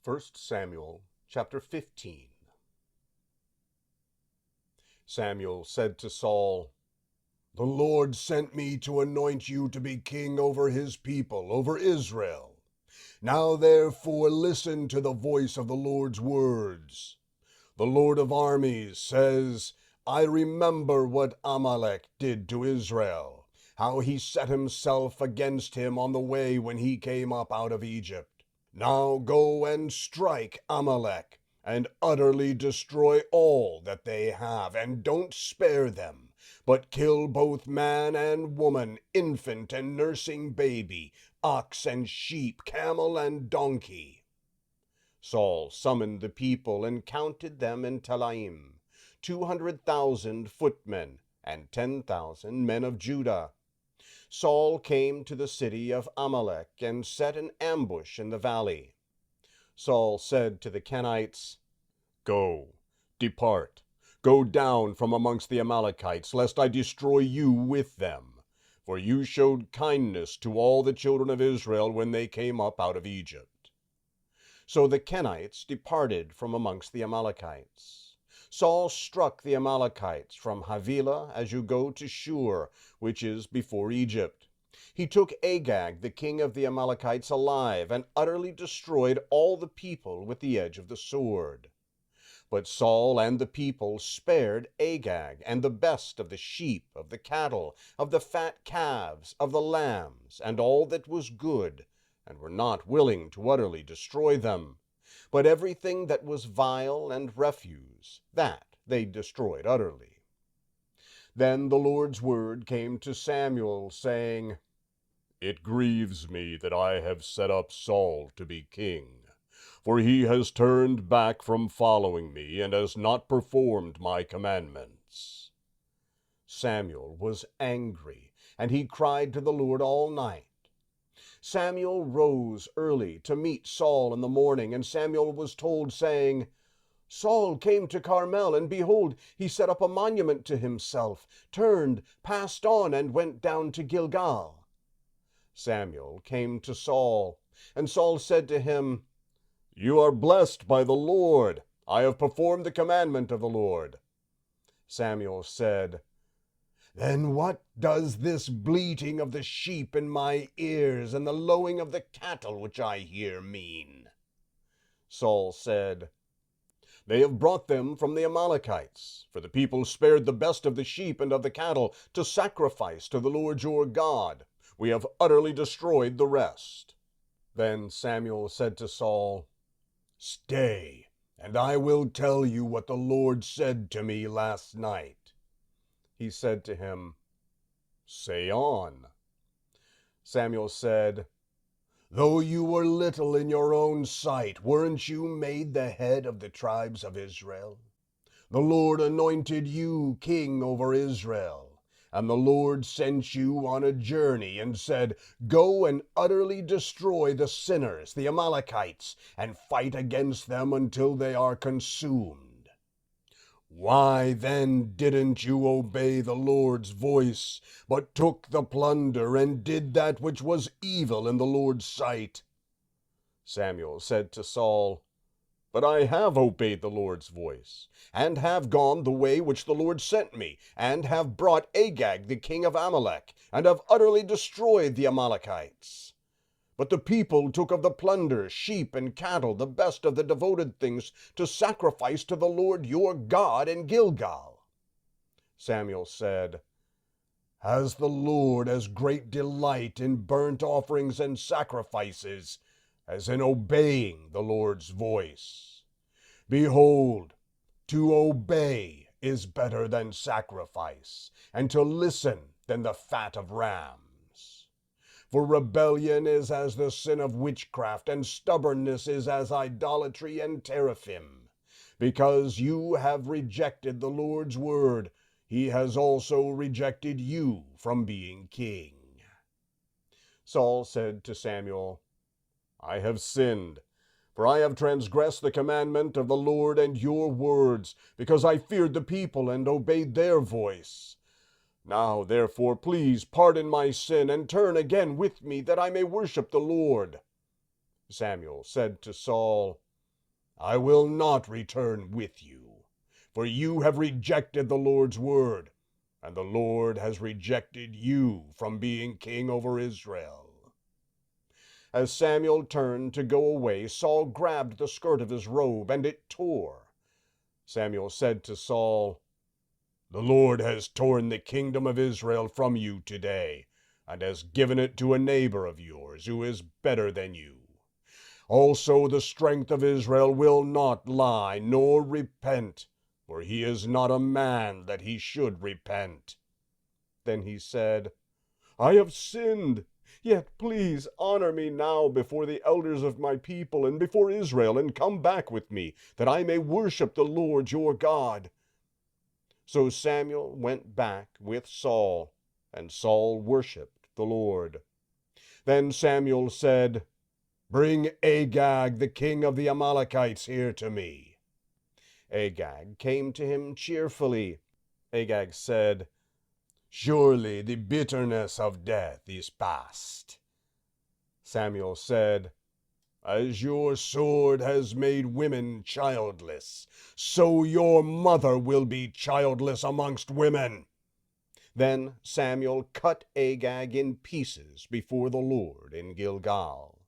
1 Samuel chapter 15. Samuel said to Saul, "The Lord sent me to anoint you to be king over his people, over Israel. Now therefore listen to the voice of the Lord's words. The Lord of Armies says, I remember what Amalek did to Israel, how he set himself against him on the way when he came up out of Egypt. Now go and strike Amalek, and utterly destroy all that they have, and don't spare them, but kill both man and woman, infant and nursing baby, ox and sheep, camel and donkey." Saul summoned the people and counted them in Telaim, 200,000 footmen, and 10,000 men of Judah. Saul came to the city of Amalek and set an ambush in the valley. Saul said to the Kenites, "Go, depart, go down from amongst the Amalekites, lest I destroy you with them. For you showed kindness to all the children of Israel when they came up out of Egypt." So the Kenites departed from amongst the Amalekites. Saul struck the Amalekites from Havilah as you go to Shur, which is before Egypt. He took Agag, the king of the Amalekites, alive, and utterly destroyed all the people with the edge of the sword. But Saul and the people spared Agag, and the best of the sheep, of the cattle, of the fat calves, of the lambs, and all that was good, and were not willing to utterly destroy them. But everything that was vile and refuse, that they destroyed utterly. Then the Lord's word came to Samuel, saying, "It grieves me that I have set up Saul to be king, for he has turned back from following me, and has not performed my commandments." Samuel was angry, and he cried to the Lord all night. Samuel rose early to meet Saul in the morning, and Samuel was told, saying, "Saul came to Carmel, and behold, he set up a monument to himself, turned, passed on, and went down to Gilgal." Samuel came to Saul, and Saul said to him, "You are blessed by the Lord. I have performed the commandment of the Lord." Samuel said, "Then what does this bleating of the sheep in my ears and the lowing of the cattle which I hear mean?" Saul said, "They have brought them from the Amalekites, for the people spared the best of the sheep and of the cattle to sacrifice to the Lord your God. We have utterly destroyed the rest." Then Samuel said to Saul, "Stay, and I will tell you what the Lord said to me last night." He said to him, "Say on." Samuel said, "Though you were little in your own sight, weren't you made the head of the tribes of Israel? The Lord anointed you king over Israel, and the Lord sent you on a journey and said, 'Go and utterly destroy the sinners, the Amalekites, and fight against them until they are consumed.' Why then didn't you obey the Lord's voice, but took the plunder and did that which was evil in the Lord's sight?" Samuel said to Saul, "But I have obeyed the Lord's voice, and have gone the way which the Lord sent me, and have brought Agag the king of Amalek, and have utterly destroyed the Amalekites. But the people took of the plunder, sheep and cattle, the best of the devoted things, to sacrifice to the Lord your God in Gilgal." Samuel said, "Has the Lord as great delight in burnt offerings and sacrifices as in obeying the Lord's voice? Behold, to obey is better than sacrifice, and to listen than the fat of rams. For rebellion is as the sin of witchcraft, and stubbornness is as idolatry and teraphim. Because you have rejected the Lord's word, he has also rejected you from being king." Saul said to Samuel, "I have sinned, for I have transgressed the commandment of the Lord and your words, because I feared the people and obeyed their voice. Now, therefore, please pardon my sin, and turn again with me, that I may worship the Lord." Samuel said to Saul, I will not return with you, for you have rejected the Lord's word, and the Lord has rejected you from being king over Israel." As Samuel turned to go away, Saul grabbed the skirt of his robe, and it tore. Samuel said to Saul, "The Lord has torn the kingdom of Israel from you today, and has given it to a neighbor of yours who is better than you. Also the strength of Israel will not lie nor repent, for he is not a man that he should repent." Then he said, "I have sinned. Yet please honor me now before the elders of my people and before Israel, and come back with me, that I may worship the Lord your God." So Samuel went back with Saul, and Saul worshipped the Lord. Then Samuel said, "Bring Agag, the king of the Amalekites, here to me." Agag came to him cheerfully. Agag said, "Surely the bitterness of death is past." Samuel said, "As your sword has made women childless, so your mother will be childless amongst women." Then Samuel cut Agag in pieces before the Lord in Gilgal.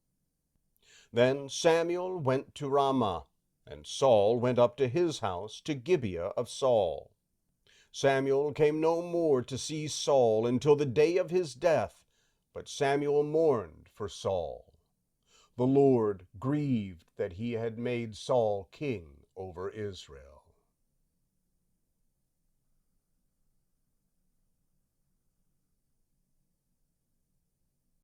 Then Samuel went to Ramah, and Saul went up to his house to Gibeah of Saul. Samuel came no more to see Saul until the day of his death, but Samuel mourned for Saul. The Lord grieved that he had made Saul king over Israel.